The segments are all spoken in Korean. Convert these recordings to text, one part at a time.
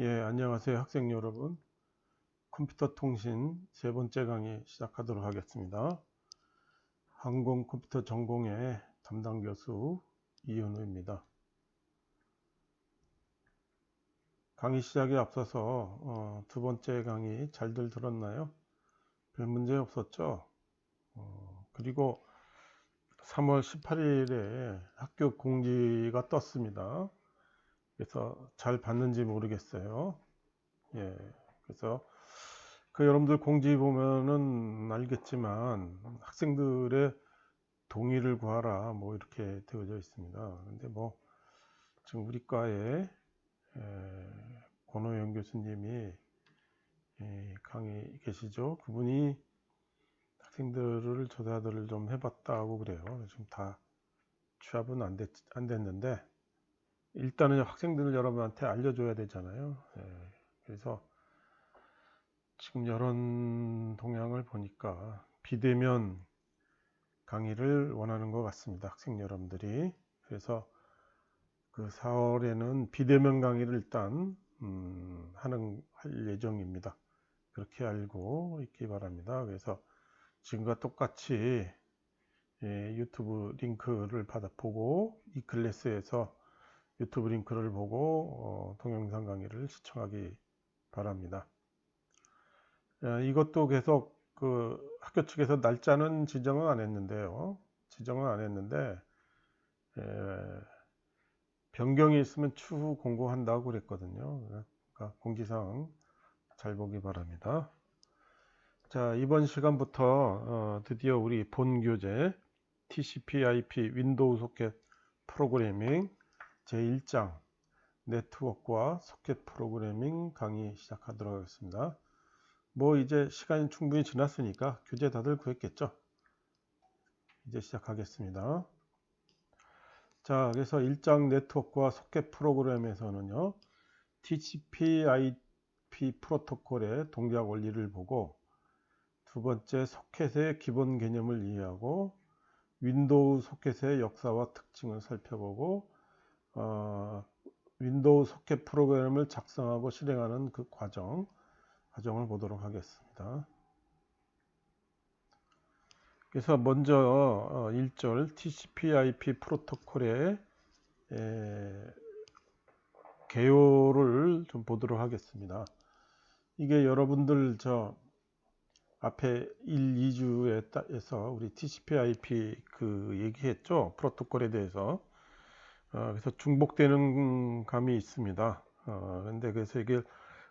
예, 안녕하세요, 학생 여러분. 컴퓨터 통신 세 번째 강의 시작하도록 하겠습니다. 항공 컴퓨터 전공의 담당 교수 이현우입니다. 강의 시작에 앞서서 두 번째 강의 잘들 들었나요? 별 문제 없었죠? 그리고 3월 18일에 학교 공지가 떴습니다. 그래서 잘 봤는지 모르겠어요. 예, 그래서 여러분들 공지 보면은 알겠지만 학생들의 동의를 구하라 뭐 이렇게 되어져 있습니다. 근데 뭐 지금 우리 과에 권호영 교수님이 강의 계시죠? 그분이 학생들을 조사들을 좀 해봤다고 그래요. 지금 다 취합은 안 됐는데 일단은 학생들 여러분한테 알려줘야 되잖아요. 그래서 지금 여론 동향을 보니까 비대면 강의를 원하는 것 같습니다. 학생 여러분들이. 그래서 그 4월에는 비대면 강의를 일단 할 예정입니다. 그렇게 알고 있기 바랍니다. 그래서 지금과 똑같이 유튜브 링크를 보고 이 클래스에서 유튜브 링크를 보고 동영상 강의를 시청하기 바랍니다. 이것도 계속 그 학교 측에서 날짜는 지정은 안 했는데요. 지정은 안 했는데 변경이 있으면 추후 공고한다고 그랬거든요. 그러니까 공지사항 잘 보기 바랍니다. 자, 이번 시간부터 드디어 우리 본 교재 TCP/IP 윈도우 소켓 프로그래밍 제1장 네트워크와 소켓 프로그래밍 강의 시작하도록 하겠습니다. 뭐 이제 시간이 충분히 지났으니까 교재 다들 구했겠죠? 이제 시작하겠습니다. 자, 그래서 1장 네트워크와 소켓 프로그램에서는요. TCP/IP 프로토콜의 동작 원리를 보고 두 번째 소켓의 기본 개념을 이해하고 윈도우 소켓의 역사와 특징을 살펴보고 윈도우 소켓 프로그램을 작성하고 실행하는 그 과정을 보도록 하겠습니다. 그래서 먼저 1절 TCP/IP 프로토콜의 개요를 좀 보도록 하겠습니다. 이게 여러분들 앞에 1, 2주에서 우리 TCP/IP 그 얘기했죠. 프로토콜에 대해서. 그래서 중복되는 감이 있습니다. 근데 그래서 이게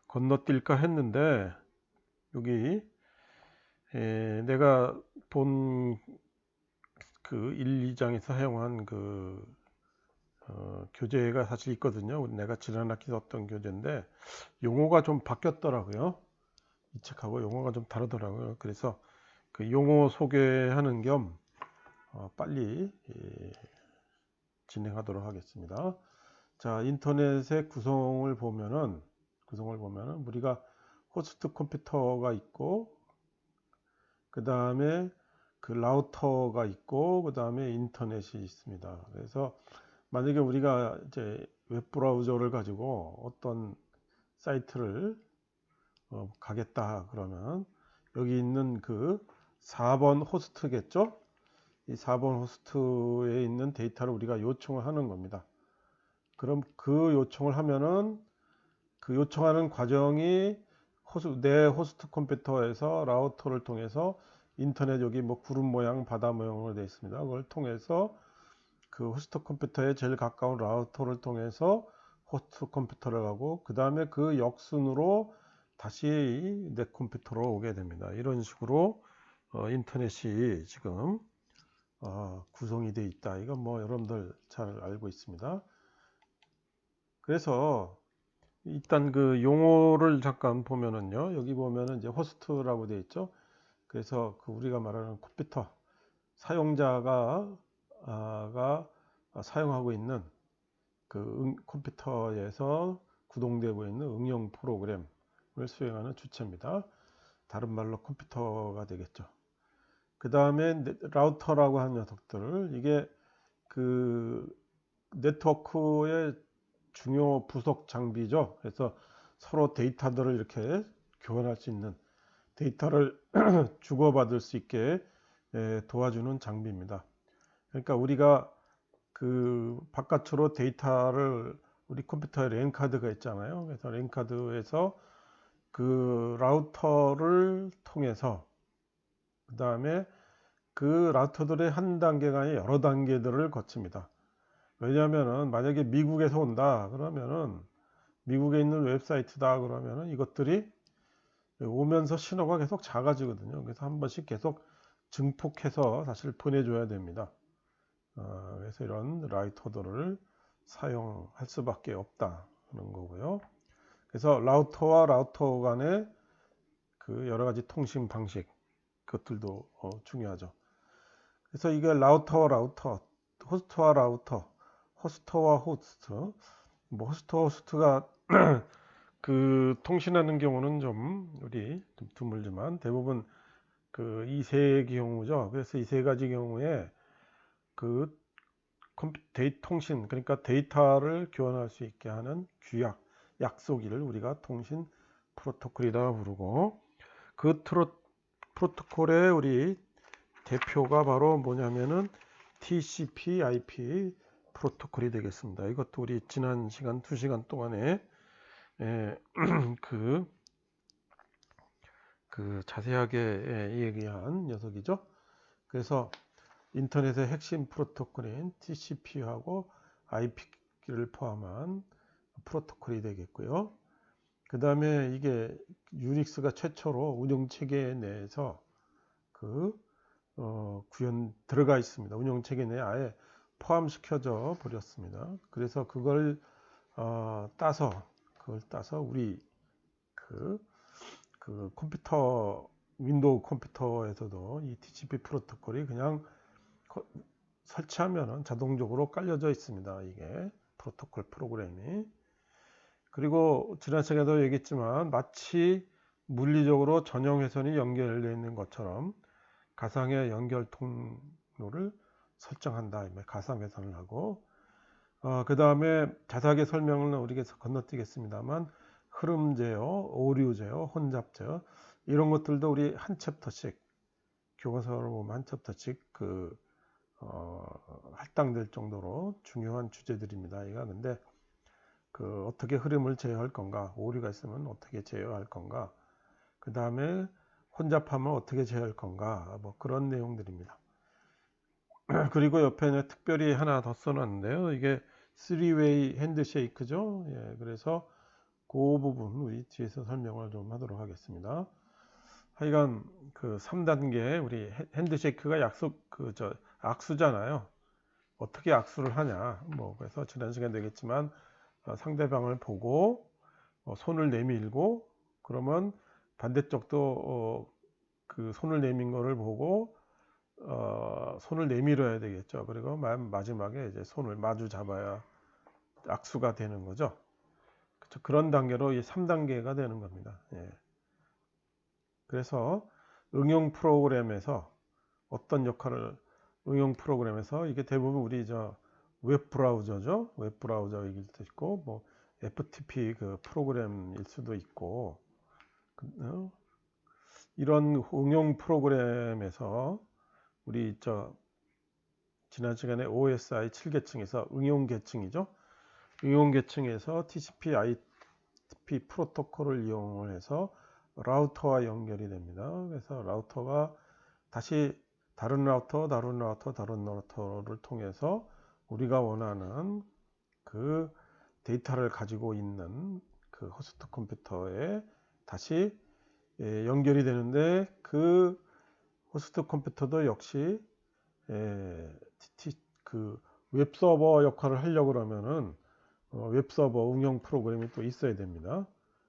건너뛸까 했는데 여기 내가 본 그 1, 2장에서 사용한 그 교재가 사실 있거든요. 내가 지난 학기 썼던 교재인데 용어가 좀 바뀌었더라고요. 이 책하고 용어가 좀 다르더라고요. 그래서 그 용어 소개하는 겸 빨리 진행하도록 하겠습니다. 자, 인터넷의 구성을 보면은 우리가 호스트 컴퓨터가 있고 그 다음에 그 라우터가 있고 그 다음에 인터넷이 있습니다. 그래서 만약에 우리가 이제 웹브라우저를 가지고 어떤 사이트를 가겠다 그러면 여기 있는 그 4번 호스트겠죠? 이 4번 호스트에 있는 데이터를 우리가 요청을 하는 겁니다. 그럼 그 요청을 하면은 그 요청하는 과정이 내 호스트 컴퓨터에서 라우터를 통해서 인터넷 여기 뭐 구름 모양 바다 모양으로 되어 있습니다. 그걸 통해서 그 호스트 컴퓨터에 제일 가까운 라우터를 통해서 호스트 컴퓨터를 가고 그 다음에 그 역순으로 다시 내 컴퓨터로 오게 됩니다. 이런 식으로 인터넷이 지금 구성이 되어 있다. 이건 뭐 여러분들 잘 알고 있습니다. 그래서 일단 그 용어를 잠깐 보면은요. 여기 보면은 이제 호스트라고 되어 있죠. 그래서 그 우리가 말하는 컴퓨터 사용자가 사용하고 있는 그 컴퓨터에서 구동되고 있는 응용 프로그램을 수행하는 주체입니다. 다른 말로 컴퓨터가 되겠죠. 그 다음에 라우터라고 하는 녀석들, 이게 그 네트워크의 중요 부속 장비죠. 그래서 서로 데이터들을 이렇게 교환할 수 있는, 데이터를 주고받을 수 있게 도와주는 장비입니다. 그러니까 우리가 그 바깥으로 데이터를, 우리 컴퓨터에 랜 카드가 있잖아요. 그래서 랜 카드에서 그 라우터를 통해서, 그 다음에 그 라우터들의 한 단계가 아니라 여러 단계들을 거칩니다. 왜냐하면은 만약에 미국에서 온다 그러면은, 미국에 있는 웹사이트다 그러면은 이것들이 오면서 신호가 계속 작아지거든요. 그래서 한 번씩 계속 증폭해서 사실 보내줘야 됩니다. 그래서 이런 라우터들을 사용할 수밖에 없다는 거고요. 그래서 라우터와 라우터 간의 그 여러 가지 통신 방식, 그것들도 중요하죠. 그래서 이게 라우터와 라우터, 호스트와 라우터, 호스트와 호스트, 뭐 호스트와 호스트가 그 통신하는 경우는 좀 우리 좀 드물지만 대부분 그 이 세 경우죠. 그래서 이 세 가지 경우에 그 통신, 그러니까 데이터를 교환할 수 있게 하는 규약, 약속을 우리가 통신 프로토콜이라 부르고, 그 프로토콜의 우리 대표가 바로 뭐냐면은 TCP/IP 프로토콜이 되겠습니다. 이것도 우리 지난 시간 2시간 동안에 그 자세하게 얘기한 녀석이죠. 그래서 인터넷의 핵심 프로토콜인 TCP하고 IP를 포함한 프로토콜이 되겠고요. 그 다음에 이게 유닉스가 최초로 운영체계 내에서 구현 들어가 있습니다. 운영체계 내에 아예 포함시켜져 버렸습니다. 그래서 그걸 따서 우리 그 컴퓨터, 윈도우 컴퓨터에서도 이 TCP 프로토콜이 그냥 설치하면은 자동적으로 깔려져 있습니다. 이게 프로토콜 프로그램이. 그리고 지난 시간에도 얘기했지만 마치 물리적으로 전용 회선이 연결되어 있는 것처럼 가상의 연결 통로를 설정한다. 가상 회선을 하고, 그 다음에 자세하게 설명을 우리가 건너뛰겠습니다만 흐름 제어, 오류 제어, 혼잡 제어, 이런 것들도 우리 한 챕터씩, 교과서로 보면 한 챕터씩 할당될 정도로 중요한 주제들입니다. 이가 근데 어떻게 흐름을 제어할 건가, 오류가 있으면 어떻게 제어할 건가, 그 다음에 혼잡하면 어떻게 제어할 건가, 뭐 그런 내용들입니다. 그리고 옆에는 특별히 하나 더 써놨는데요. 이게 3웨이 핸드쉐이크죠. 예, 그래서 그 부분 우리 뒤에서 설명을 좀 하도록 하겠습니다. 하여간 그 3단계 우리 핸드쉐이크가 악수잖아요. 어떻게 악수를 하냐. 뭐 그래서 지난 시간 되겠지만 상대방을 보고 손을 내밀고, 그러면 반대쪽도 그 손을 내민 거를 보고 손을 내밀어야 되겠죠. 그리고 마지막에 이제 손을 마주 잡아야 악수가 되는 거죠. 그렇죠. 그런 단계로 이 3단계가 되는 겁니다. 예. 그래서 응용 프로그램에서 이게 대부분 우리 웹 브라우저죠. 웹 브라우저일 수도 있고, 뭐 FTP 그 프로그램일 수도 있고, 이런 응용 프로그램에서 우리 지난 시간에 OSI 7계층에서 응용 계층이죠. 응용 계층에서 TCP/IP 프로토콜을 이용을 해서 라우터와 연결이 됩니다. 그래서 라우터가 다시 다른 라우터를 통해서 우리가 원하는 그 데이터를 가지고 있는 그 호스트 컴퓨터에 다시 연결이 되는데, 그 호스트 컴퓨터도 역시 그 웹서버 역할을 하려고 그러면은 웹서버 응용 프로그램이 또 있어야 됩니다.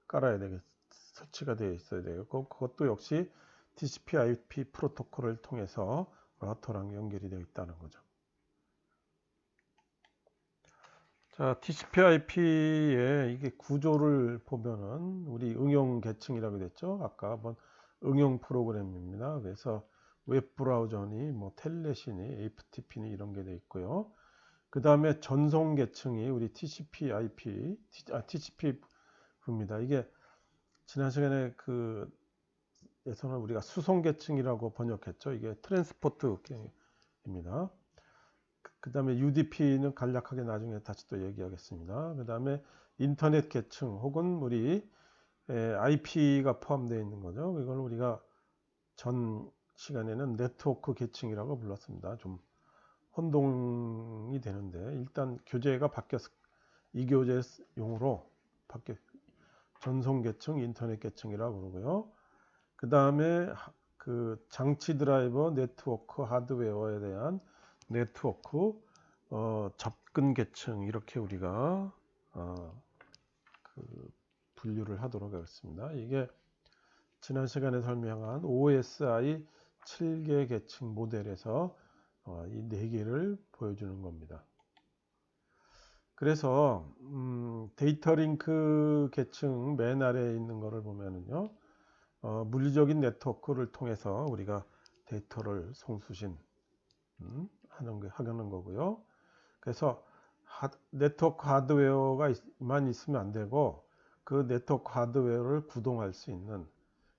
깔아야 되겠, 설치가 되어 있어야 되고, 그것도 역시 TCP/IP 프로토콜을 통해서 라우터랑 연결이 되어 있다는 거죠. 자, TCP/IP의 이게 구조를 보면은 우리 응용 계층이라고 됐죠. 아까 한번 응용 프로그램입니다. 그래서 웹 브라우저니 뭐 텔넷이니 FTP니 이런 게 돼 있고요. 그 다음에 전송 계층이 우리 TCP 봅니다. 이게 지난 시간에 에서는 우리가 수송 계층이라고 번역했죠. 이게 트랜스포트입니다. 그 다음에 UDP는 간략하게 나중에 다시 또 얘기하겠습니다. 그 다음에 인터넷 계층 혹은 우리 IP가 포함되어 있는 거죠. 이걸 우리가 전 시간에는 네트워크 계층이라고 불렀습니다. 좀 혼동이 되는데 일단 교재가 바뀌었, 이 교재 용어로 바뀌었, 전송 계층, 인터넷 계층이라고 그러고요. 그 다음에 장치 드라이버, 네트워크, 하드웨어에 대한 네트워크, 접근 계층 이렇게 우리가 분류를 하도록 하겠습니다. 이게 지난 시간에 설명한 OSI 7개 계층 모델에서 이 4개를 보여주는 겁니다. 그래서 데이터 링크 계층 맨 아래에 있는 거를 보면은요, 물리적인 네트워크를 통해서 우리가 데이터를 송수신 하는 거고요. 그래서 네트워크 하드웨어가만 있으면 안 되고 그 네트워크 하드웨어를 구동할 수 있는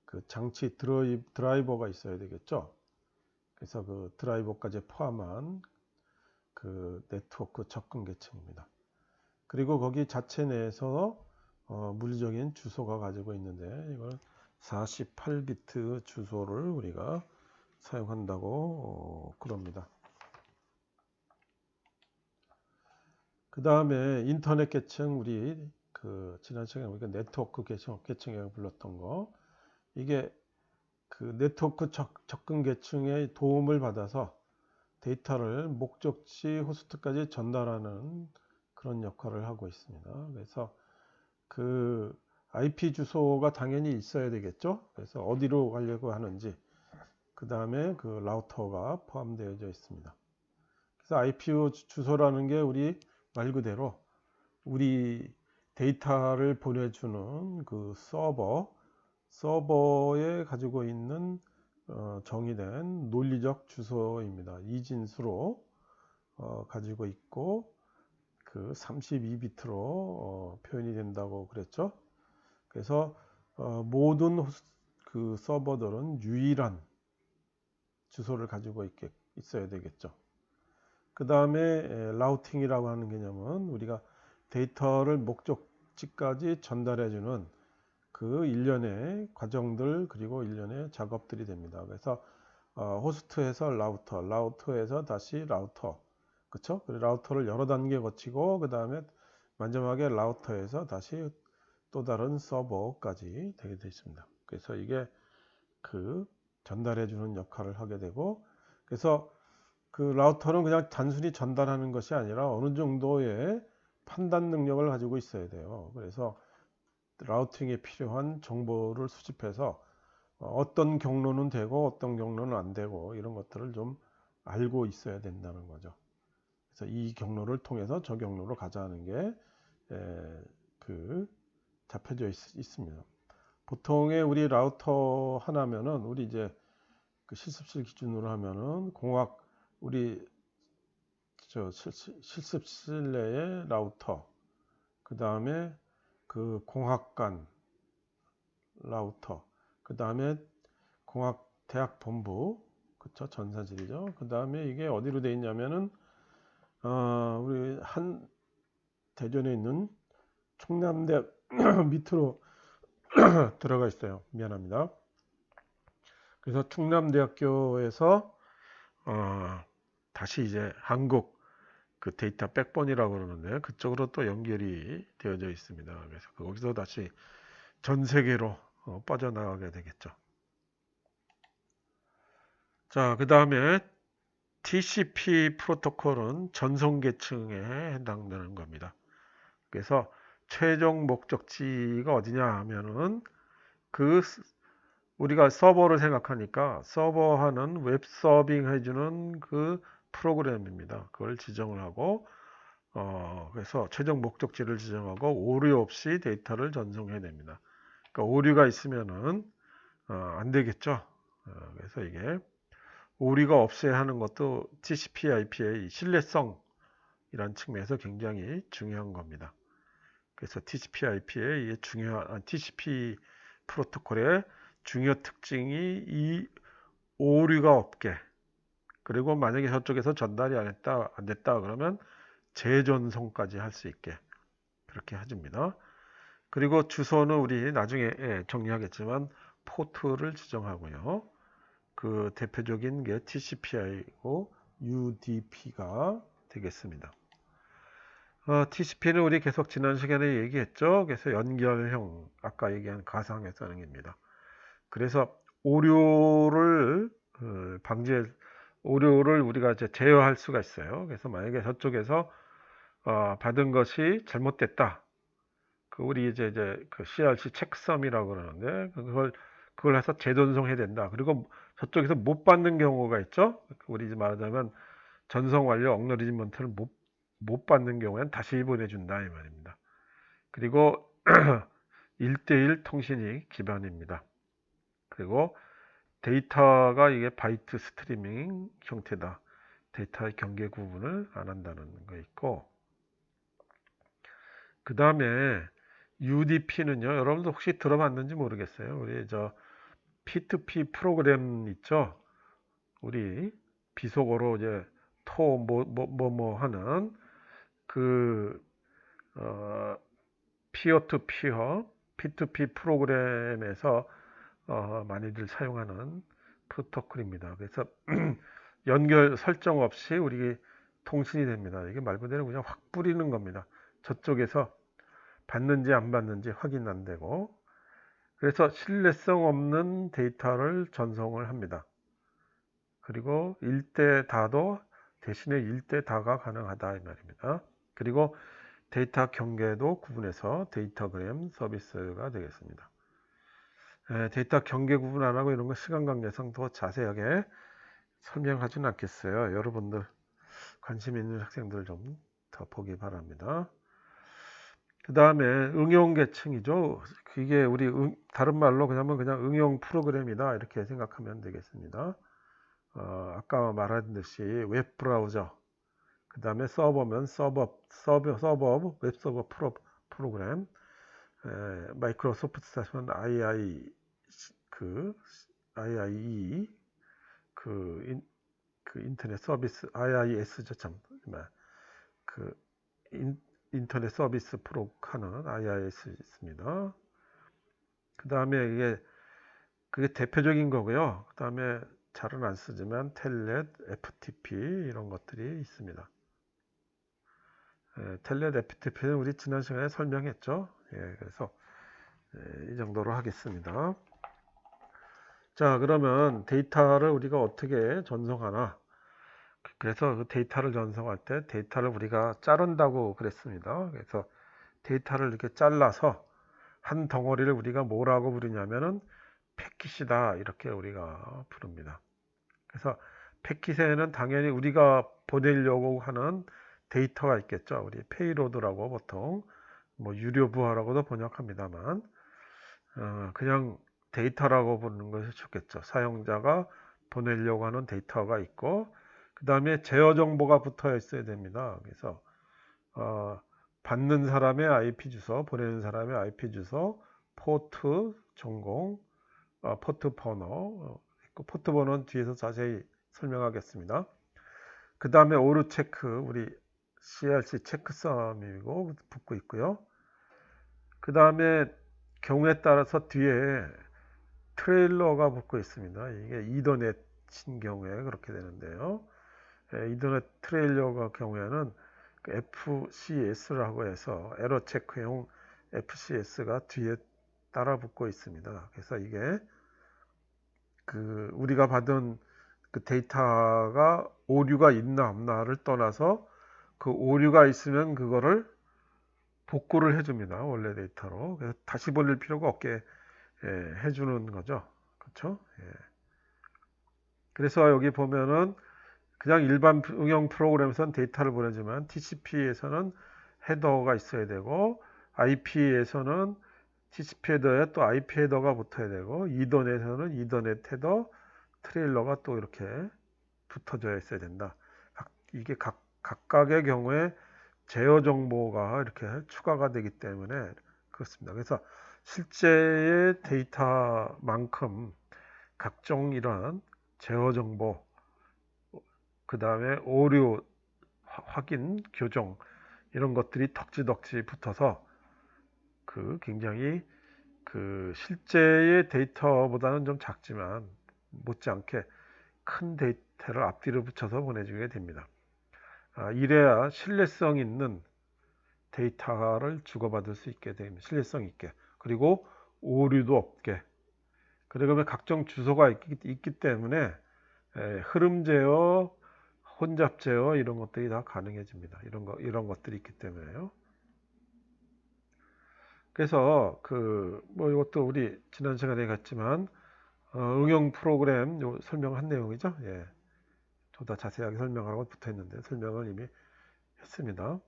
그 장치 드라이버가 있어야 되겠죠. 그래서 그 드라이버까지 포함한 그 네트워크 접근 계층입니다. 그리고 거기 자체 내에서 물리적인 주소가 가지고 있는데 이걸 48비트 주소를 우리가 사용한다고 그럽니다. 그 다음에 인터넷 계층, 우리 지난 시간에 우리가 네트워크 계층이라고 불렀던 거, 이게 그 네트워크 접근 계층의 도움을 받아서 데이터를 목적지 호스트까지 전달하는 그런 역할을 하고 있습니다. 그래서 그 IP 주소가 당연히 있어야 되겠죠. 그래서 어디로 가려고 하는지, 그 다음에 그 라우터가 포함되어져 있습니다. 그래서 IP 주소라는 게 우리 말 그대로 우리 데이터를 보내주는 그 서버에 가지고 있는 정의된 논리적 주소입니다. 이진수로 가지고 있고 그 32비트로 표현이 된다고 그랬죠. 그래서 모든 그 서버들은 유일한 주소를 가지고 있어야 되겠죠. 그 다음에 라우팅이라고 하는 개념은 우리가 데이터를 목적지까지 전달해주는 그 일련의 과정들 그리고 일련의 작업들이 됩니다. 그래서 호스트에서 라우터에서 다시 라우터, 그렇죠? 라우터를 여러 단계 거치고 그 다음에 마지막에 라우터에서 다시 또 다른 서버까지 되게 되어 있습니다. 그래서 이게 그 전달해주는 역할을 하게 되고, 그래서 그 라우터는 그냥 단순히 전달하는 것이 아니라 어느 정도의 판단 능력을 가지고 있어야 돼요. 그래서 라우팅에 필요한 정보를 수집해서 어떤 경로는 되고 어떤 경로는 안 되고 이런 것들을 좀 알고 있어야 된다는 거죠. 그래서 이 경로를 통해서 저 경로로 가자는 게 잡혀져 있습니다. 보통의 우리 라우터 하나면은 우리 이제 그 실습실 기준으로 하면은 우리 실습실 내의 라우터, 그 다음에 그 공학관 라우터, 그 다음에 대학 본부, 그쵸, 전사실이죠. 그 다음에 이게 어디로 돼 있냐면은 우리 대전에 있는 충남대학 밑으로 들어가 있어요. 미안합니다. 그래서 충남대학교에서 다시 이제 한국 그 데이터 백본이라고 그러는데 그쪽으로 또 연결이 되어져 있습니다. 그래서 거기서 다시 전 세계로 빠져나가게 되겠죠. 자, 그 다음에 TCP 프로토콜은 전송 계층에 해당되는 겁니다. 그래서 최종 목적지가 어디냐 하면은 우리가 서버를 생각하니까 서버하는 웹 서빙 해주는 그 프로그램입니다. 그걸 지정을 하고 그래서 최종 목적지를 지정하고 오류 없이 데이터를 전송해야 됩니다. 그러니까 오류가 있으면은 안 되겠죠. 그래서 이게 오류가 없어야 하는 것도 TCP/IP의 신뢰성이란 측면에서 굉장히 중요한 겁니다. 그래서 TCP/IP의 중요한 TCP 프로토콜의 중요 특징이 이 오류가 없게, 그리고 만약에 저쪽에서 전달이 안 됐다 그러면 재전송까지 할 수 있게 그렇게 해줍니다. 그리고 주소는 우리 나중에 정리하겠지만 포트를 지정하고요. 그 대표적인 게 TCPI고 UDP가 되겠습니다. TCP는 우리 계속 지난 시간에 얘기했죠. 그래서 연결형, 아까 얘기한 가상의 선행입니다. 그래서 오류를 오류를 우리가 이제 제어할 수가 있어요. 그래서 만약에 저쪽에서 받은 것이 잘못됐다. 우리 이제 그 CRC 체크섬이라고 그러는데 그걸 해서 재전송해야 된다. 그리고 저쪽에서 못 받는 경우가 있죠. 우리 이제 말하자면 전송 완료 억노리지먼트를 못 받는 경우에는 다시 보내준다 이 말입니다. 그리고 1대1 통신이 기반입니다. 그리고 데이터가 이게 바이트 스트리밍 형태다. 데이터의 경계 구분을 안 한다는 거 있고, 그 다음에 UDP는요, 여러분들 혹시 들어봤는지 모르겠어요. 우리 P2P 프로그램 있죠? 우리 비속어로 이제 하는 피어 투 피어 P2P 프로그램에서 많이들 사용하는 프로토콜입니다. 그래서 연결 설정 없이 우리 통신이 됩니다. 이게 말 그대로 그냥 확 뿌리는 겁니다. 저쪽에서 받는지 안 받는지 확인 안 되고, 그래서 신뢰성 없는 데이터를 전송을 합니다. 그리고 일대다도 대신에 일대다가 가능하다 이 말입니다. 그리고 데이터 경계도 구분해서 데이터그램 서비스가 되겠습니다. 데이터 경계 구분 안 하고 이런 거 시간 관계상 더 자세하게 설명하지는 않겠어요. 여러분들 관심 있는 학생들 좀 더 보기 바랍니다. 그 다음에 응용 계층이죠. 이게 우리 다른 말로 그냥 응용 프로그램이다 이렇게 생각하면 되겠습니다. 아까 말한 듯이 웹 브라우저, 그 다음에 서버면 웹 서버 프로그램, 마이크로소프트 사시면 IIE 인터넷 서비스 IIS죠 참. 인터넷 서비스 프로 하는 IIS 있습니다. 그 다음에 그게 대표적인 거고요. 그 다음에 잘은 안 쓰지만 텔넷, FTP 이런 것들이 있습니다. 텔넷, FTP는 우리 지난 시간에 설명했죠. 그래서 이 정도로 하겠습니다. 자, 그러면 데이터를 우리가 어떻게 전송하나? 그래서 그 데이터를 전송할 때 데이터를 우리가 자른다고 그랬습니다. 그래서 데이터를 이렇게 잘라서 한 덩어리를 우리가 뭐라고 부르냐면은 패킷이다 이렇게 우리가 부릅니다. 그래서 패킷에는 당연히 우리가 보내려고 하는 데이터가 있겠죠. 우리 페이로드라고 보통 유료 부하라고도 번역합니다만 그냥 데이터라고 부르는 것이 좋겠죠. 사용자가 보내려고 하는 데이터가 있고 그 다음에 제어 정보가 붙어 있어야 됩니다. 그래서 받는 사람의 IP 주소, 보내는 사람의 IP 주소, 포트 전공, 포트 번호, 포트 번호는 뒤에서 자세히 설명하겠습니다. 그 다음에 오류 체크, 우리 CRC 체크썸이고 붙고 있고요. 그 다음에 경우에 따라서 뒤에 트레일러가 붙고 있습니다. 이게 이더넷인 경우에 그렇게 되는데요. 이더넷 트레일러가 경우에는 FCS라고 해서 에러 체크용 FCS가 뒤에 따라 붙고 있습니다. 그래서 이게 우리가 받은 그 데이터가 오류가 있나 없나를 떠나서 그 오류가 있으면 그거를 복구를 해줍니다. 원래 데이터로. 그래서 다시 보낼 필요가 없게 해주는 거죠. 그렇죠? 그래서 여기 보면은 그냥 일반 응용 프로그램에서는 데이터를 보내지만 TCP에서는 헤더가 있어야 되고 IP에서는 TCP 헤더에 또 IP 헤더가 붙어야 되고 이더넷에서는 이더넷 헤더 트레일러가 또 이렇게 붙어져 있어야 된다. 이게 각각의 경우에 제어 정보가 이렇게 추가가 되기 때문에 그렇습니다. 그래서 실제의 데이터만큼 각종 이런 제어 정보, 그 다음에 오류 확인, 교정 이런 것들이 덕지덕지 붙어서 굉장히 실제의 데이터보다는 좀 작지만 못지않게 큰 데이터를 앞뒤로 붙여서 보내주게 됩니다. 이래야 신뢰성 있는 데이터를 주고받을 수 있게 됩니다. 신뢰성 있게. 그리고 오류도 없게. 그러면 각종 주소가 있기 때문에 흐름 제어, 혼잡 제어 이런 것들이 다 가능해집니다. 이런 것들이 있기 때문에요. 그래서 뭐 이것도 우리 지난 시간에 갔지만 응용 프로그램 설명한 내용이죠. 예. 더 자세하게 설명하고 붙어 있는데 설명을 이미 했습니다.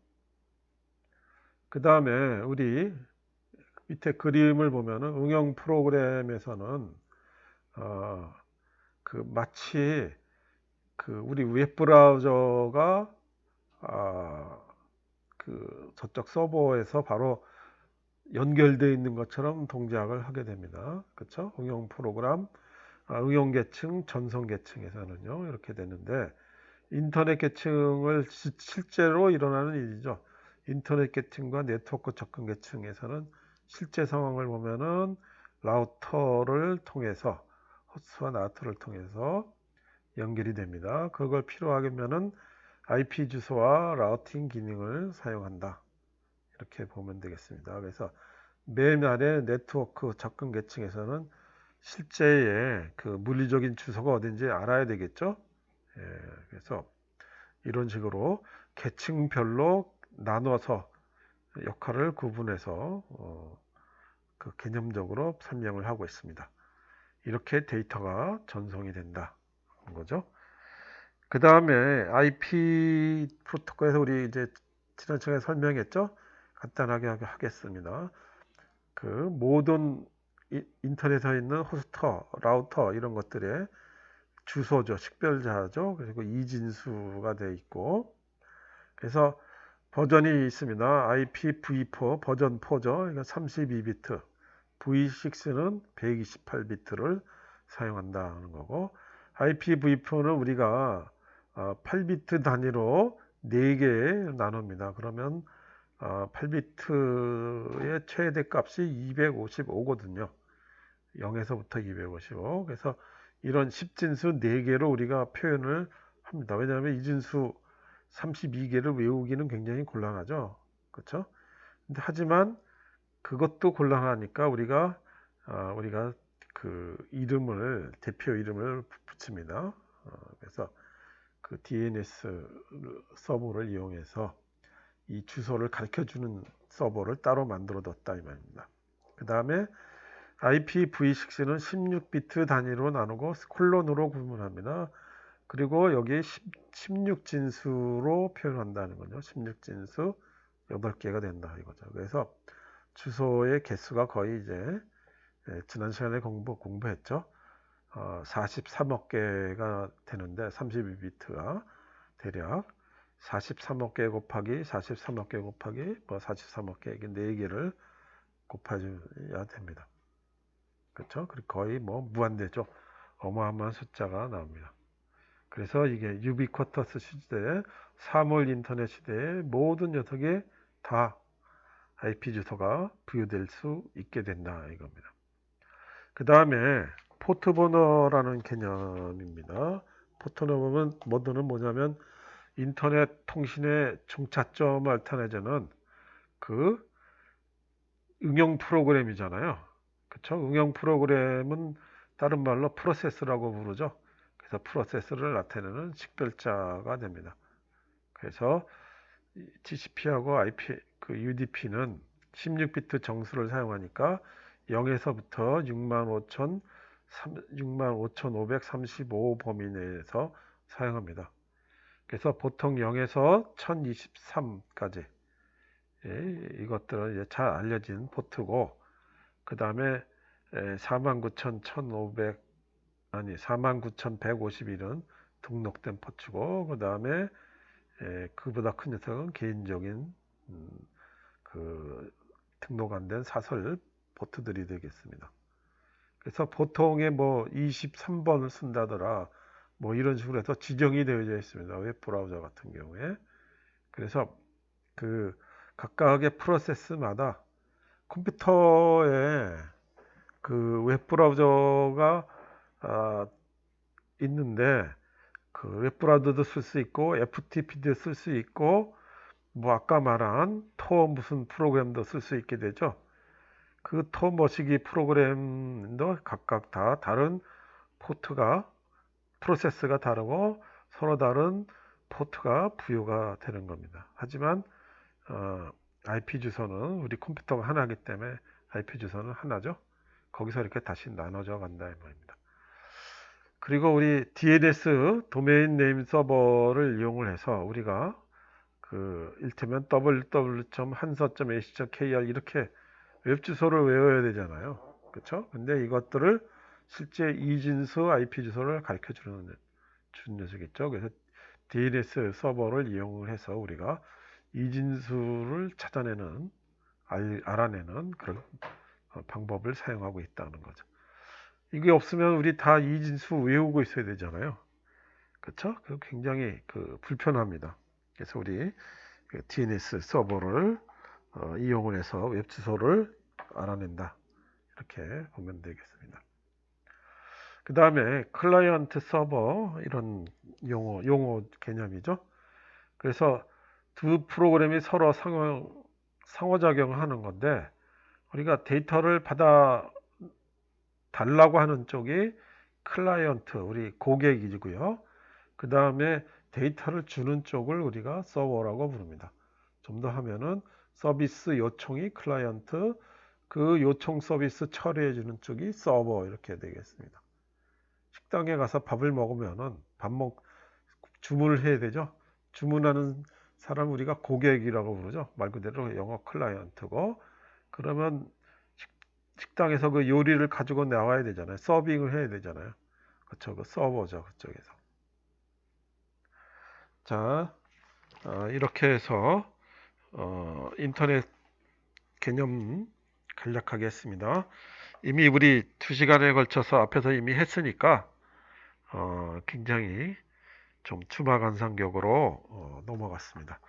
그 다음에 우리 밑에 그림을 보면은 응용 프로그램에서는 마치 우리 웹브라우저가 저쪽 서버에서 바로 연결되어 있는 것처럼 동작을 하게 됩니다. 그렇죠? 응용 프로그램, 응용 계층, 전송 계층에서는요 이렇게 되는데 인터넷 계층을 실제로 일어나는 일이죠. 인터넷 계층과 네트워크 접근 계층에서는 실제 상황을 보면은 라우터를 통해서 호스트와 라우터를 통해서 연결이 됩니다. 그걸 필요하면은 IP 주소와 라우팅 기능을 사용한다. 이렇게 보면 되겠습니다. 그래서 맨 아래 네트워크 접근 계층에서는 실제의 물리적인 주소가 어딘지 알아야 되겠죠. 예, 그래서 이런 식으로 계층별로 나눠서 역할을 구분해서 개념적으로 설명을 하고 있습니다. 이렇게 데이터가 전송이 된다 거죠. 그 다음에 IP 프로토콜에서 우리 이제 지난 시간에 설명했죠. 간단하게 하겠습니다. 모든 인터넷에 있는 호스터, 라우터 이런 것들의 주소죠. 식별자죠. 그리고 이진수가 되어 있고 그래서 버전이 있습니다. IPv4 버전 4죠. 이거 32비트. V6는 128비트를 사용한다는 거고 IPv4는 우리가 8비트 단위로 4개 나눕니다. 그러면 8비트의 최대 값이 255거든요. 0에서부터 255. 그래서 이런 10진수 4개로 우리가 표현을 합니다. 왜냐하면 이진수 32개를 외우기는 굉장히 곤란하죠. 그렇죠? 근데 하지만 그것도 곤란하니까 우리가 이름을 대표 이름을 붙입니다. 그래서 DNS 서버를 이용해서 이 주소를 가르쳐주는 서버를 따로 만들어 뒀다 이 말입니다. 그 다음에 IPv6는 16비트 단위로 나누고 콜론으로 구분합니다. 그리고 여기 16진수로 표현한다는 거죠. 16진수 8개가 된다 이거죠. 그래서 주소의 개수가 거의 이제 지난 시간에 공부했죠. 43억 개가 되는데 32비트가 대략 43억 개 곱하기 43억 개 곱하기 43억 개 이게 4개를 곱해줘야 됩니다. 그렇죠? 그리고 거의 무한대죠. 어마어마한 숫자가 나옵니다. 그래서 이게 유비쿼터스 시대에 사물 인터넷 시대에 모든 녀석에 다 IP 주소가 부여될 수 있게 된다 이겁니다. 그 다음에 포트번호라는 개념입니다. 포트번호는 뭐냐면 인터넷 통신의 중차점 알타내저는 응용 프로그램이잖아요. 그쵸? 응용 프로그램은 다른 말로 프로세스라고 부르죠. 그래서 프로세스를 나타내는 식별자가 됩니다. 그래서 TCP하고 UDP는 16비트 정수를 사용하니까 0에서부터 65,535 범위 내에서 사용합니다. 그래서 보통 0에서 1023까지 이것들은 이제 잘 알려진 포트고 그 다음에 49,151은 등록된 포트고 그 다음에 그보다 큰 녀석은 개인적인 그 등록 안 된 사설 포트들이 되겠습니다. 그래서 보통의 뭐 23번을 쓴다더라 뭐 이런 식으로 해서 지정이 되어져 있습니다. 웹브라우저 같은 경우에. 그래서 그 각각의 프로세스마다 컴퓨터에 그 웹브라우저가 있는데 그 웹브라우저도 쓸 수 있고 FTP도 쓸 수 있고 뭐 아까 말한 tor 무슨 프로그램도 쓸 수 있게 되죠. 그 tor 머시기 프로그램도 각각 다 다른 포트가 프로세스가 다르고 서로 다른 포트가 부여가 되는 겁니다. 하지만 IP 주소는 우리 컴퓨터가 하나이기 때문에 IP 주소는 하나죠. 거기서 이렇게 다시 나눠져 간다 이 말입니다. 그리고 우리 DNS 도메인 네임 서버를 이용을 해서 우리가 그 일테면 www.hansa.ac.kr 이렇게 웹 주소를 외워야 되잖아요. 그렇죠? 근데 이것들을 실제 이진수 IP 주소를 가르쳐 주는 녀석이죠. 그래서 DNS 서버를 이용을 해서 우리가 이진수를 찾아내는 알아내는 그런 방법을 사용하고 있다는 거죠. 이게 없으면 우리 다 이진수 외우고 있어야 되잖아요. 그렇죠? 굉장히 불편합니다. 그래서 우리 DNS 서버를 이용을 해서 웹 주소를 알아낸다. 이렇게 보면 되겠습니다. 그 다음에 클라이언트 서버 이런 용어 개념이죠. 그래서 두 프로그램이 서로 상호작용하는 건데 우리가 데이터를 받아 달라고 하는 쪽이 클라이언트 우리 고객이고요. 그 다음에 데이터를 주는 쪽을 우리가 서버라고 부릅니다. 좀 더 하면은 서비스 요청이 클라이언트, 그 요청 서비스 처리해 주는 쪽이 서버 이렇게 되겠습니다. 식당에 가서 밥을 먹으면은 주문을 해야 되죠. 주문하는 사람 우리가 고객이라고 부르죠. 말 그대로 영어 클라이언트고 그러면 식당에서 그 요리를 가지고 나와야 되잖아요. 서빙을 해야 되잖아요. 그렇죠. 그 서버죠. 그쪽에서. 자, 이렇게 해서 인터넷 개념 간략하게 했습니다. 이미 우리 2시간에 걸쳐서 앞에서 이미 했으니까 굉장히 좀 추마간상격으로 넘어갔습니다.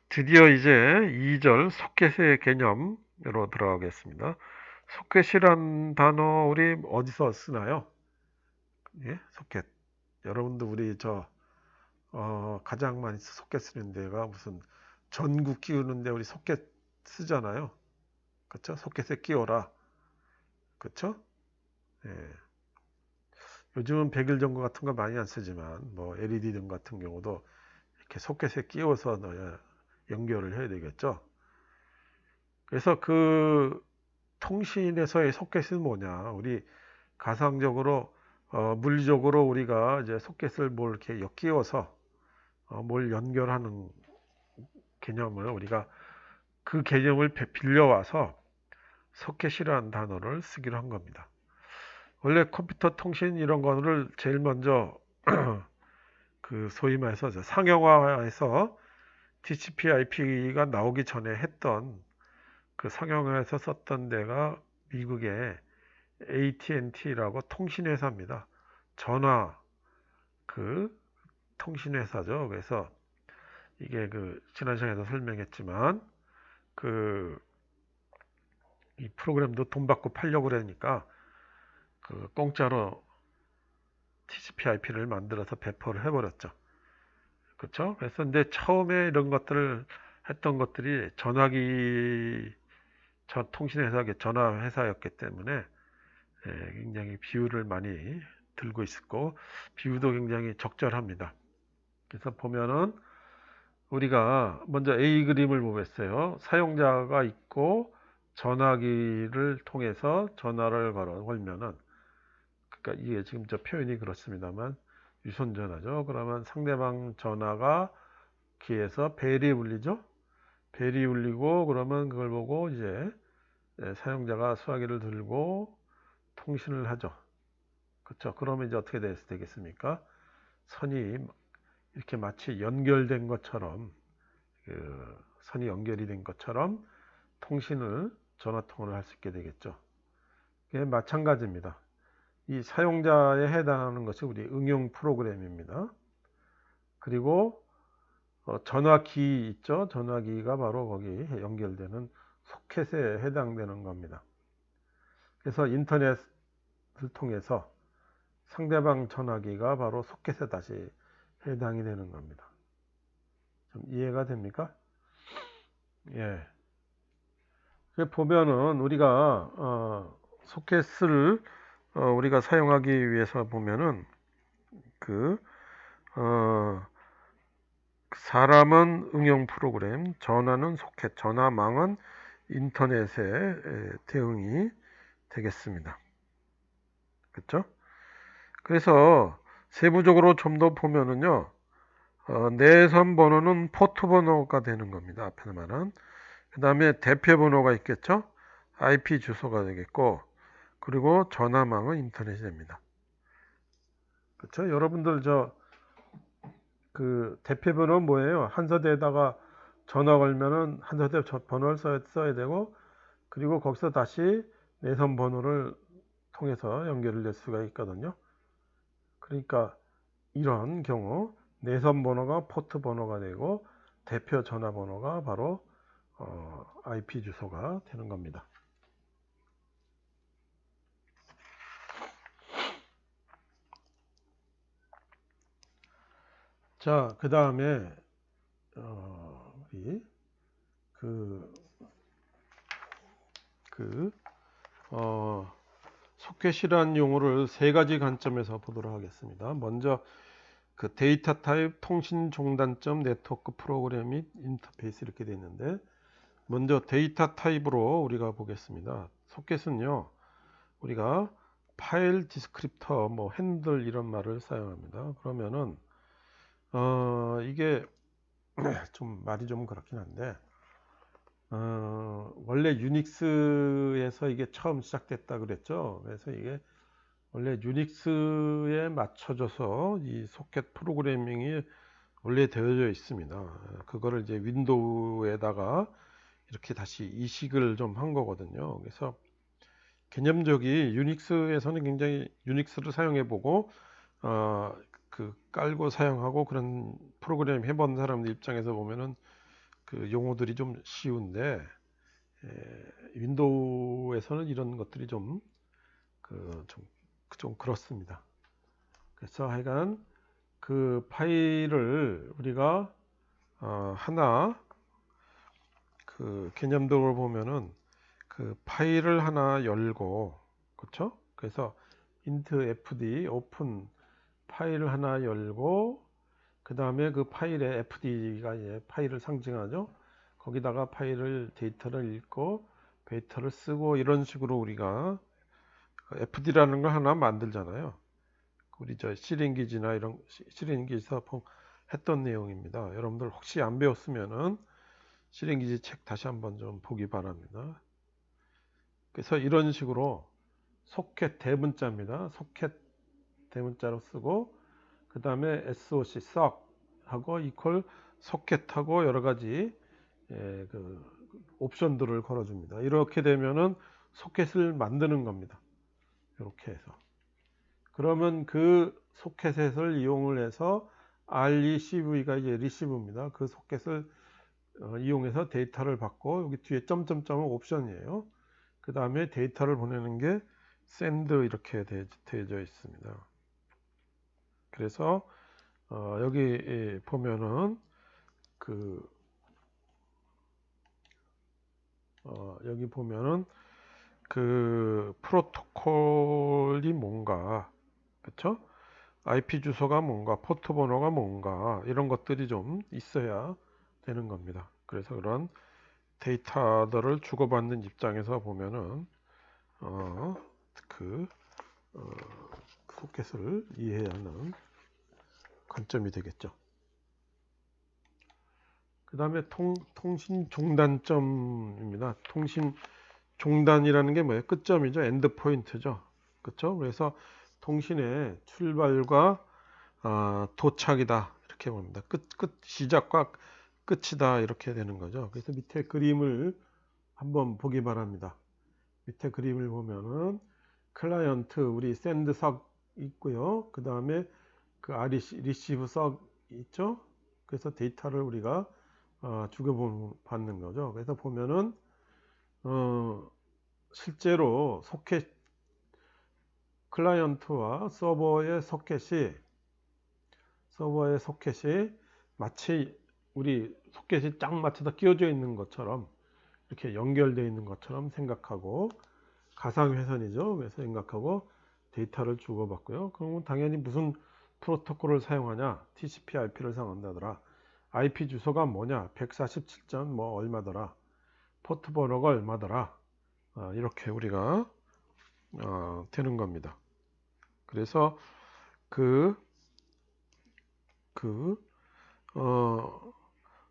드디어 이제 2절 소켓의 개념으로 들어가겠습니다. 소켓이란 단어 우리 어디서 쓰나요? 예? 소켓. 여러분도 우리 가장 많이 소켓 쓰는 데가 무슨 전구 끼우는데 우리 소켓 쓰잖아요. 그렇죠? 소켓에 끼워라. 그렇죠? 예. 요즘은 백일 전구 같은 거 많이 안 쓰지만 뭐 LED 등 같은 경우도 이렇게 소켓에 끼워서 넣어야 연결을 해야 되겠죠. 그래서 그 통신에서의 소켓은 뭐냐? 우리 가상적으로 물리적으로 우리가 이제 소켓을 뭘 이렇게 끼워서 뭘 연결하는 개념을 우리가 그 개념을 빌려와서 소켓이라는 단어를 쓰기로 한 겁니다. 원래 컴퓨터 통신 이런 거를 제일 먼저 그 소위 말해서 상용화해서 TCP/IP가 나오기 전에 했던 그 상용화해서 썼던 데가 미국의 AT&T라고 통신회사입니다. 전화 그 통신회사죠. 그래서 이게 지난 시간에도 설명했지만 이 프로그램도 돈 받고 팔려고 그러니까 공짜로 TCP/IP를 만들어서 배포를 해버렸죠. 그렇죠? 그래서 근데 처음에 이런 것들을 했던 것들이 전화기 통신회사 전화회사였기 때문에 굉장히 비율을 많이 들고 있었고 비율도 굉장히 적절합니다. 그래서 보면은 우리가 먼저 A 그림을 보겠어요. 사용자가 있고 전화기를 통해서 전화를 걸면은 그러니까 이게 지금 표현이 그렇습니다만 유선 전화죠. 그러면 상대방 전화가 귀에서 벨이 울리죠. 벨이 울리고 그러면 그걸 보고 이제 사용자가 수화기를 들고 통신을 하죠. 그렇죠. 그러면 이제 어떻게 되겠습니까? 선이 이렇게 마치 연결된 것처럼 선이 연결이 된 것처럼 전화통화를 할 수 있게 되겠죠. 이게 마찬가지입니다. 이 사용자에 해당하는 것이 우리 응용 프로그램입니다. 그리고 전화기 있죠. 전화기가 바로 거기 연결되는 소켓에 해당되는 겁니다. 그래서 인터넷을 통해서 상대방 전화기가 바로 소켓에 다시 해당이 되는 겁니다. 좀 이해가 됩니까? 예. 보면은 우리가 소켓을 우리가 사용하기 위해서 보면은 사람은 응용 프로그램, 전화는 소켓, 전화망은 인터넷에 대응이 되겠습니다. 그렇죠? 그래서 세부적으로 좀 더 보면은요, 내선 번호는 포트 번호가 되는 겁니다. 앞에 말한. 그 다음에 대표 번호가 있겠죠? IP 주소가 되겠고, 그리고 전화망은 인터넷이 됩니다. 그렇죠? 여러분들 대표 번호는 뭐예요? 한서대에다가 전화 걸면은 한서대 번호를 써야 되고, 그리고 거기서 다시 내선 번호를 통해서 연결을 낼 수가 있거든요. 그러니까 이런 경우 내선 번호가 포트 번호가 되고 대표 전화번호가 바로 IP 주소가 되는 겁니다. 자, 그 다음에 우리 소켓이라는 용어를 세 가지 관점에서 보도록 하겠습니다. 먼저 데이터 타입, 통신 종단점, 네트워크 프로그램 및 인터페이스 이렇게 되어 있는데, 먼저 데이터 타입으로 우리가 보겠습니다. 소켓은요, 우리가 파일 디스크립터, 핸들 이런 말을 사용합니다. 그러면은 이게 좀 말이 좀 그렇긴 한데, 원래 유닉스에서 이게 처음 시작됐다 그랬죠. 그래서 이게 원래 유닉스에 맞춰져서 이 소켓 프로그래밍이 원래 되어져 있습니다. 그거를 이제 윈도우에다가 이렇게 다시 이식을 좀 한 거거든요. 그래서 개념적이 유닉스에서는 굉장히 유닉스를 사용해 보고 깔고 사용하고 그런 프로그램 해본 사람들 입장에서 보면은 그 용어들이 좀 쉬운데, 윈도우에서는 이런 것들이 좀 그렇습니다. 그래서 하여간 그 파일을 우리가 하나 개념적으로 보면은 파일을 하나 열고, 그렇죠? 그래서 int fd 오픈 파일을 하나 열고, 그 다음에 그 파일에 fd가 파일을 상징하죠. 거기다가 데이터를 읽고 데이터를 쓰고, 이런 식으로 우리가 fd라는 걸 하나 만들잖아요. 우리 실행기지나 이런 실행기지에서 했던 내용입니다. 여러분들 혹시 안 배웠으면은 실행기지 책 다시 한번 좀 보기 바랍니다. 그래서 이런 식으로 소켓 대문자입니다. 소켓 대문자로 쓰고, 그 다음에 SOC 하고 이퀄 소켓하고 여러 가지 옵션들을 걸어줍니다. 이렇게 되면은 소켓을 만드는 겁니다. 이렇게 해서. 그러면 그 소켓을 이용을 해서 RECV가 이제 리시브입니다. 그 소켓을 이용해서 데이터를 받고, 여기 뒤에 점점점은 옵션이에요. 그 다음에 데이터를 보내는 게 send 이렇게 되어져 있습니다. 그래서 여기 보면은 여기 보면은 프로토콜이 뭔가, 그렇죠? IP 주소가 뭔가, 포트 번호가 뭔가, 이런 것들이 좀 있어야 되는 겁니다. 그래서 그런 데이터들을 주고받는 입장에서 보면은 소켓을 이해해야 하는 관점이 되겠죠. 그 다음에 통신 종단점입니다. 통신 종단이라는 게 뭐예요? 끝점이죠. 엔드 포인트죠. 그렇죠? 그래서 통신의 출발과 도착이다. 이렇게 봅니다. 시작과 끝이다 이렇게 되는 거죠. 그래서 밑에 그림을 한번 보기 바랍니다. 밑에 그림을 보면은 클라이언트 우리 샌드 석 있고요. 그 다음에 그 리시브 석 있죠. 그래서 데이터를 우리가 주고받는 거죠. 그래서 보면은 실제로 클라이언트와 서버의 소켓이 마치 우리 소켓이 쫙 맞춰서 끼워져 있는 것처럼 이렇게 연결되어 있는 것처럼 생각하고 가상회선이죠. 그래서 생각하고 데이터를 주고받고요. 그러면 당연히 무슨 프로토콜을 사용하냐? TCP/IP를 사용한다더라. IP 주소가 뭐냐? 147점 뭐 얼마더라. 포트 번호가 얼마더라. 이렇게 우리가 되는 겁니다. 그래서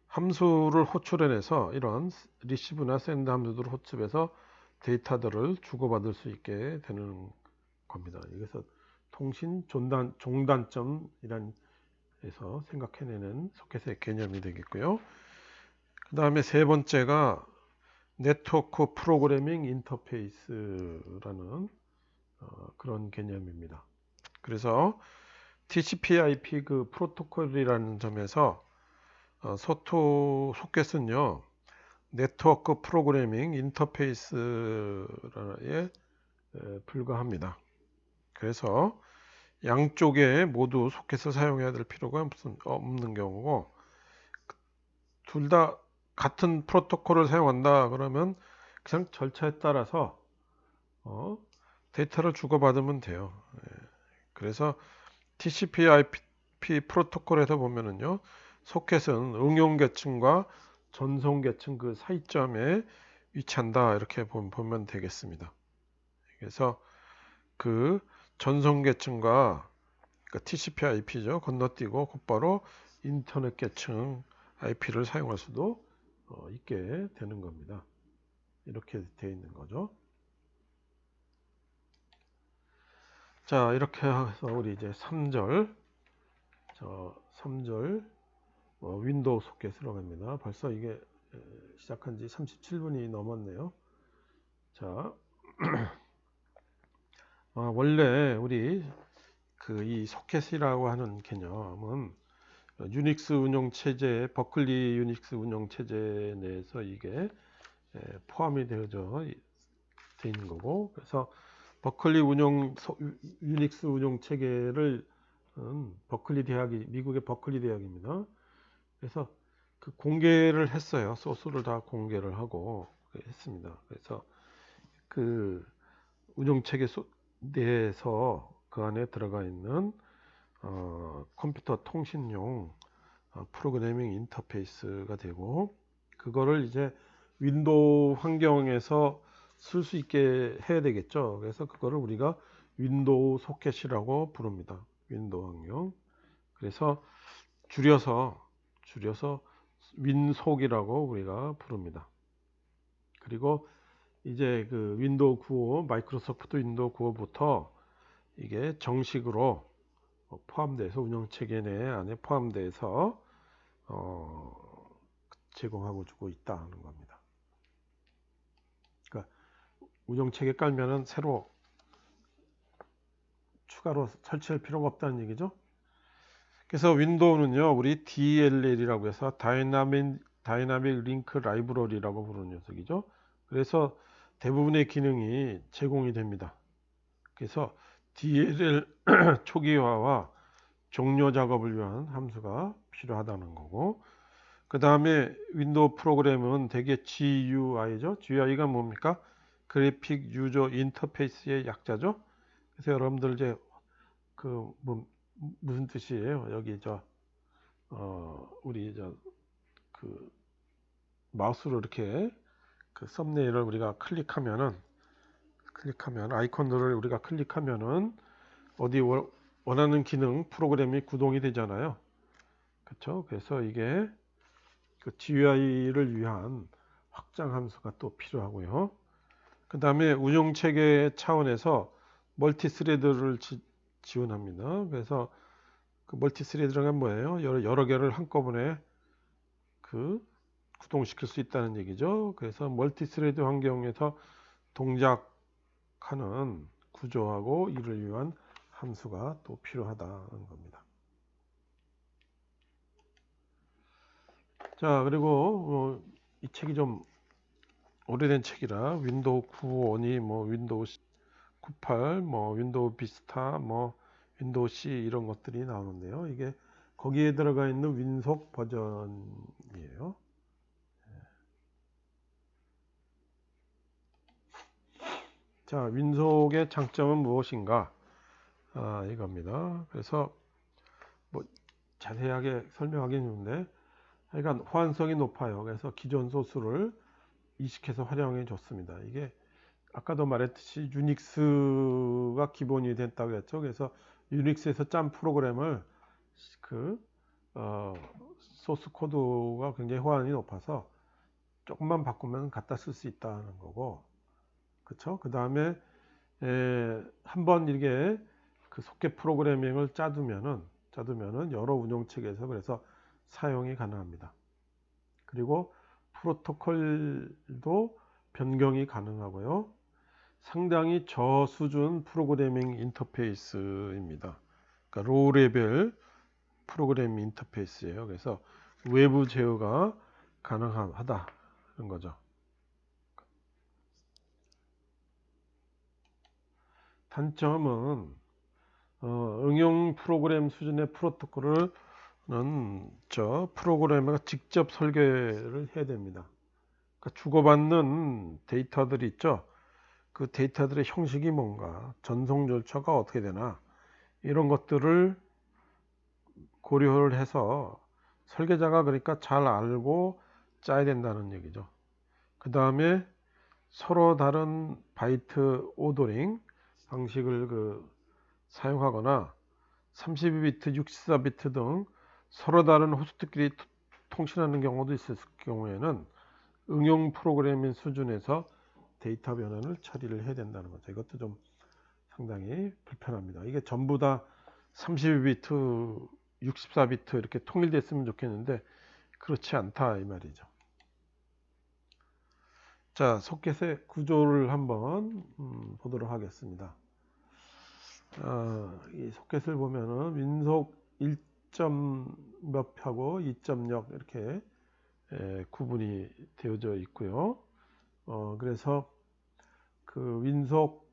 함수를 호출해내서 이런 리시브나 샌드 함수들을 호출해서 데이터들을 주고받을 수 있게 되는 겁니다. 여기서 통신 종단점이란 에서 생각해내는 소켓의 개념이 되겠고요. 그 다음에 세 번째가 네트워크 프로그래밍 인터페이스라는 그런 개념입니다. 그래서 TCP/IP 그 프로토콜이라는 점에서 소켓은요 네트워크 프로그래밍 인터페이스에 불과합니다. 그래서 양쪽에 모두 소켓을 사용해야 될 필요가 없는 경우고, 둘 다 같은 프로토콜을 사용한다 그러면 그냥 절차에 따라서 데이터를 주고받으면 돼요. 그래서 TCP/IP 프로토콜에서 보면은요 소켓은 응용 계층과 전송 계층 그 사이점에 위치한다 이렇게 보면 되겠습니다. 그래서 그 전송 계층과 TCP/IP죠 건너뛰고 곧바로 인터넷 계층 IP를 사용할 수도 있게 되는 겁니다. 이렇게 되어 있는 거죠. 자, 이렇게 해서 우리 이제 3절 윈도우 소켓으로 갑니다. 벌써 이게 시작한 지 37분이 넘었네요. 자, 원래 우리 이 소켓이라고 하는 개념은 유닉스 운영체제, 버클리 유닉스 운영체제 내에서 이게 포함이 되어져 있는 거고, 그래서 버클리 유닉스 운영체계를 버클리 대학이 미국의 버클리 대학입니다. 그래서 그 공개를 했어요. 소스를 다 공개를 하고 했습니다. 그래서 그 운영체계 내에서 그 안에 들어가 있는 컴퓨터 통신용 프로그래밍 인터페이스가 되고, 그거를 이제 윈도우 환경에서 쓸 수 있게 해야 되겠죠. 그래서 그거를 우리가 윈도우 소켓이라고 부릅니다. 윈도우 환경. 그래서 줄여서 윈속이라고 우리가 부릅니다. 그리고 이제 그 윈도우 95, 마이크로소프트 윈도우 95부터 이게 정식으로 포함돼서 운영체계 내 안에 포함돼서 제공하고 주고 있다는 겁니다. 그러니까 운영체계 깔면은 새로 추가로 설치할 필요가 없다는 얘기죠. 그래서 윈도우는요 우리 DLL이라고 해서 다이나믹 링크 라이브러리라고 부르는 녀석이죠. 그래서 대부분의 기능이 제공이 됩니다. 그래서 DLL 초기화와 종료 작업을 위한 함수가 필요하다는 거고, 그 다음에 윈도우 프로그램은 대개 GUI죠. GUI가 뭡니까? 그래픽 유저 인터페이스의 약자죠. 그래서 여러분들 이제 무슨 뜻이에요? 여기 우리 마우스로 이렇게 그 썸네일을 우리가 클릭하면 아이콘들을 우리가 클릭하면은 어디 원하는 기능 프로그램이 구동이 되잖아요. 그렇죠? 그래서 이게 그 GUI를 위한 확장 함수가 또 필요하고요. 그 다음에 운영체계 차원에서 멀티 스레드를 지원합니다. 그래서 그 멀티스레드란 뭐예요? 여러 개를 한꺼번에 그 구동시킬 수 있다는 얘기죠. 그래서 멀티스레드 환경에서 동작하는 구조하고 이를 위한 함수가 또 필요하다는 겁니다. 자, 그리고 이 책이 좀 오래된 책이라 윈도우 95니 뭐 윈도우 98, 뭐 윈도우 비스타, 뭐 윈도우 C 이런 것들이 나오는데요. 이게 거기에 들어가 있는 윈속 버전이에요. 자, 윈속의 장점은 무엇인가? 이겁니다. 그래서 뭐 자세하게 설명하기는 있는데 하여간 호환성이 높아요. 그래서 기존 소스를 이식해서 활용해 줬습니다. 이게 아까도 말했듯이 유닉스가 기본이 됐다고 했죠. 그래서 유닉스에서 짠 프로그램을 그 소스 코드가 굉장히 호환이 높아서 조금만 바꾸면 갖다 쓸 수 있다는 거고, 그렇죠? 그 다음에 한번 이렇게 그 속개 프로그래밍을 짜두면은 여러 운영체계에서 그래서 사용이 가능합니다. 그리고 프로토콜도 변경이 가능하고요. 상당히 저수준 프로그래밍 인터페이스입니다. 그러니까 로우 레벨 프로그래밍 인터페이스예요. 그래서 외부 제어가 가능하다는 거죠. 단점은 응용 프로그램 수준의 프로토콜은 프로그래머가 직접 설계를 해야 됩니다. 그러니까 주고받는 데이터들이 있죠. 그 데이터들의 형식이 뭔가, 전송 절차가 어떻게 되나, 이런 것들을 고려를 해서 설계자가 그러니까 잘 알고 짜야 된다는 얘기죠. 그 다음에 서로 다른 바이트 오더링 방식을 사용하거나 32비트, 64비트 등 서로 다른 호스트끼리 통신하는 경우도 있을 경우에는 응용 프로그래밍 수준에서 데이터 변환을 처리를 해야 된다는 거죠. 이것도 좀 상당히 불편합니다. 이게 전부 다 32비트, 64비트 이렇게 통일됐으면 좋겠는데 그렇지 않다 이 말이죠. 자, 소켓의 구조를 한번 보도록 하겠습니다. 이 소켓을 보면은 윈속 1몇 하고 2.0 이렇게 구분이 되어져 있고요. 그래서 그 윈속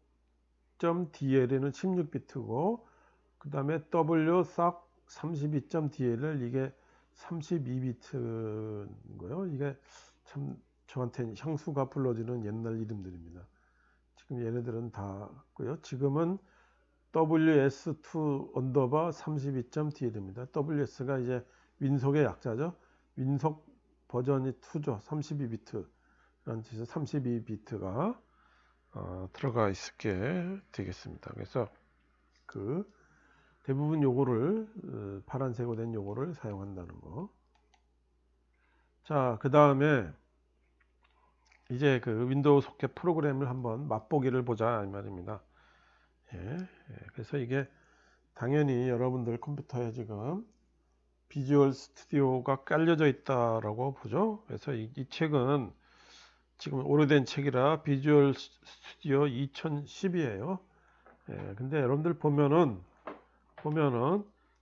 .dl에는 16비트고 그 다음에 w-싹 32.dl을 이게 32비트인 거예요. 이게 참 저한테는 향수가 불러지는 옛날 이름들입니다. 지금 얘네들은 다 고요. 지금은 ws2 언더바 32.dl입니다. ws가 이제 윈속의 약자죠. 윈속 버전이 2죠. 32비트라는 뜻에서 32비트가 들어가 있게 되겠습니다. 그래서 그 대부분 요거를 파란색으로 된 요거를 사용한다는 거. 자, 그 다음에 이제 그 윈도우 소켓 프로그램을 한번 맛보기를 보자 이 말입니다. 그래서 이게 당연히 여러분들 컴퓨터에 지금 비주얼 스튜디오가 깔려져 있다라고 보죠. 그래서 이 책은 지금 오래된 책이라 비주얼 스튜디오 2010이에요. 근데 여러분들 보면은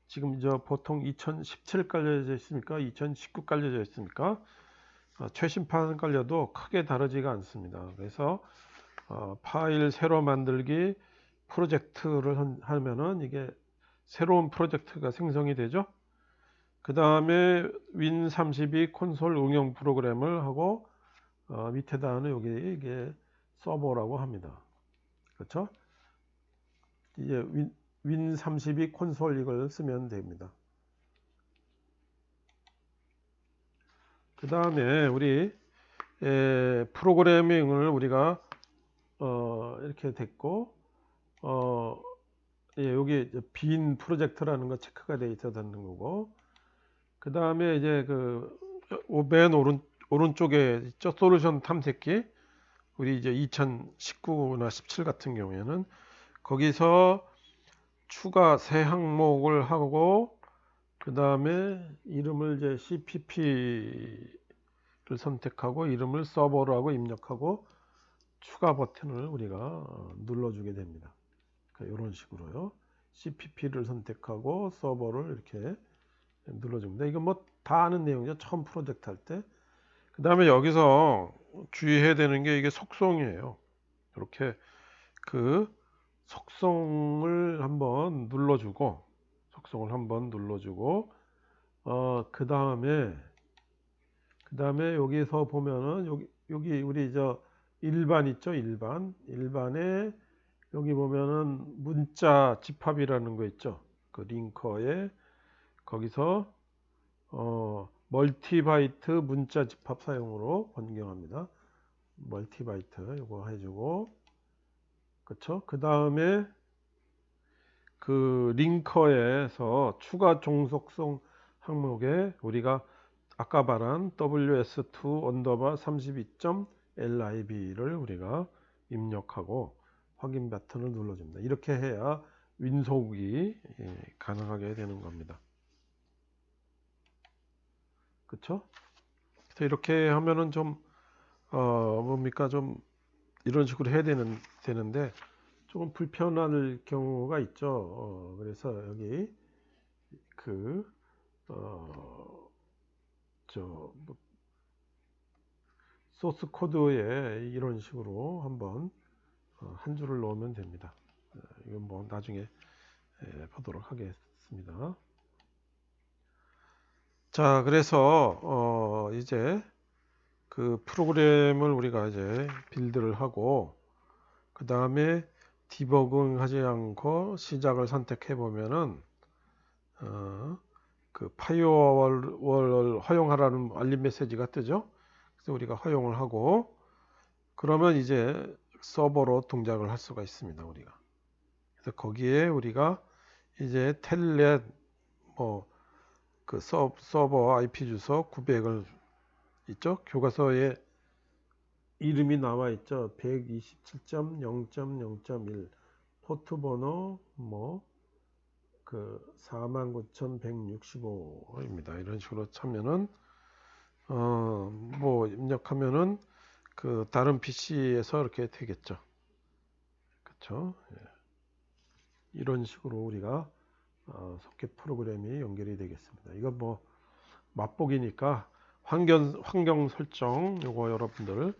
지금 보통 2017 깔려져 있습니까? 2019 깔려져 있습니까? 최신판 깔려도 크게 다르지가 않습니다. 그래서 파일 새로 만들기 프로젝트를 하면은 이게 새로운 프로젝트가 생성이 되죠. 그 다음에 윈32 콘솔 응용 프로그램을 하고 밑에다는 여기 이게 서버라고 합니다. 그렇죠? 이제 윈32 콘솔 이걸 쓰면 됩니다. 그 다음에 우리 프로그래밍을 우리가 이렇게 됐고 여기 빈 프로젝트라는 거 체크가 되어 있어야 되는 거고, 그 다음에 이제 맨 오른쪽에 있죠. 솔루션 탐색기. 우리 이제 2019나 17 같은 경우에는 거기서 추가 새 항목을 하고 그 다음에 이름을 이제 CPP를 선택하고 이름을 서버로 하고 입력하고 추가 버튼을 우리가 눌러주게 됩니다. 그러니까 이런 식으로요. CPP를 선택하고 서버를 이렇게 눌러줍니다. 이건 뭐 다 아는 내용이죠. 처음 프로젝트 할 때. 그 다음에 여기서 주의해야 되는 게 이게 속성이에요. 이렇게 그 속성을 한번 눌러주고 그 다음에 여기서 보면은 여기 우리 저 일반 있죠. 일반에 여기 보면은 문자 집합이라는 거 있죠. 그 링커에 거기서 멀티바이트 문자 집합 사용으로 변경합니다. 멀티바이트 이거 해주고, 그쵸? 그 다음에 그 링커에서 추가 종속성 항목에 우리가 아까 말한 ws2 언더바 32.lib를 우리가 입력하고 확인 버튼을 눌러줍니다. 이렇게 해야 윈속이 가능하게 되는 겁니다. 그쵸? 그래서 이렇게 하면은 좀 뭡니까, 좀 이런 식으로 해야 되는데 조금 불편할 경우가 있죠. 그래서 여기 그 뭐 소스 코드에 이런 식으로 한번 한 줄을 넣으면 됩니다. 이건 뭐 나중에 보도록 하겠습니다. 자, 그래서 이제 그 프로그램을 우리가 이제 빌드를 하고 그 다음에 디버깅 하지 않고 시작을 선택해 보면은 그 파이어월을 허용하라는 알림 메시지가 뜨죠. 그래서 우리가 허용을 하고 그러면 이제 서버로 동작을 할 수가 있습니다. 우리가. 그래서 거기에 우리가 이제 텔넷 뭐 그 서버 IP 주소 900을 있죠. 교과서에 이름이 나와 있죠. 127.0.0.1 포트 번호 뭐 그 49,165입니다. 이런 식으로 차면은 뭐 입력하면은 그 다른 PC에서 이렇게 되겠죠. 그렇죠? 이런 식으로 우리가 소켓 프로그램이 연결이 되겠습니다. 이거 뭐 맛보기니까 환경 설정 요거 여러분들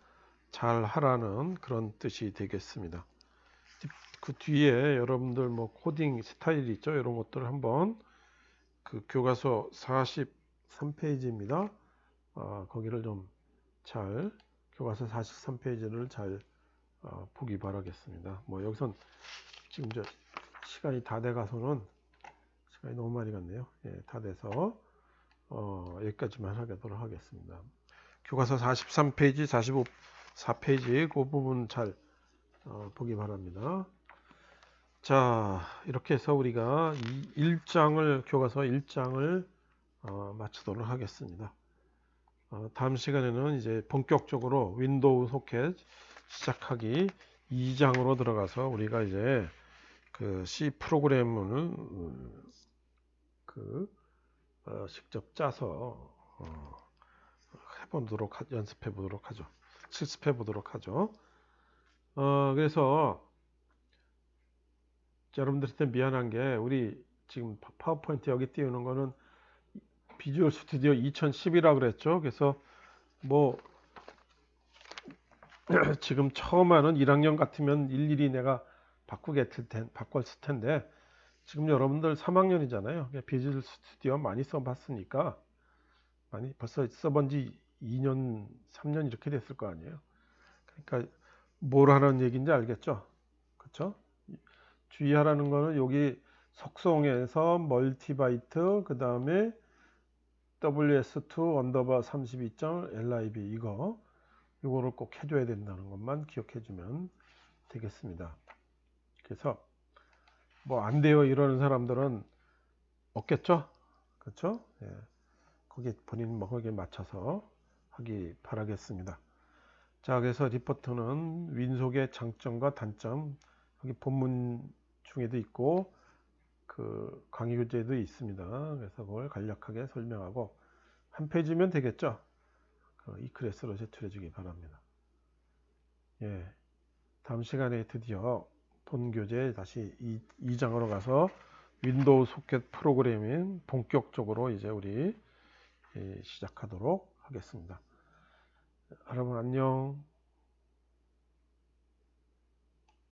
잘 하라는 그런 뜻이 되겠습니다. 그 뒤에 여러분들 뭐 코딩 스타일 있죠. 이런 것들 한번 그 교과서 43페이지입니다. 거기를 좀 잘 교과서 43페이지를 잘 보기 바라겠습니다. 뭐 여기선 지금 저 시간이 다 돼 가서는 시간이 너무 많이 갔네요. 예, 다 돼서 여기까지만 하도록 하겠습니다. 교과서 43페이지, 44페이지 그 부분 잘 보기 바랍니다. 자, 이렇게 해서 우리가 교과서 1장을 마치도록 하겠습니다. 다음 시간에는 이제 본격적으로 윈도우 소켓 시작하기 2장으로 들어가서 우리가 이제 그 C 프로그램을 직접 짜서 연습해 보도록 하죠. 실습해 보도록 하죠. 그래서 여러분들한테 미안한 게 우리 지금 파워포인트 여기 띄우는 거는 비주얼 스튜디오 2010이라 그랬죠. 그래서 뭐 지금 처음 하는 1학년 같으면 일일이 내가 바꿨을 텐데 지금 여러분들 3학년이잖아요. 비주얼 스튜디오 많이 써봤으니까 벌써 써본 지 2년, 3년 이렇게 됐을 거 아니에요. 그러니까 뭘 하는 얘기인지 알겠죠? 그렇죠? 주의하라는 거는 여기 속성에서 멀티바이트 그 다음에 ws2 언더바 32.lib 이거를 꼭 해줘야 된다는 것만 기억해 주면 되겠습니다. 그래서 뭐 안 돼요 이러는 사람들은 없겠죠? 그렇죠? 예. 거기에 맞춰서 하기 바라겠습니다. 자, 그래서 리포트는 윈속의 장점과 단점 여기 본문 중에도 있고 그 강의 교재도 있습니다. 그래서 그걸 간략하게 설명하고 한 페이지면 되겠죠. 이 클래스로 제출해 주기 바랍니다. 예, 다음 시간에 드디어 본 교재 다시 2장으로 가서 윈도우 소켓 프로그래밍 본격적으로 이제 우리 시작하도록 하겠습니다. 여러분 안녕.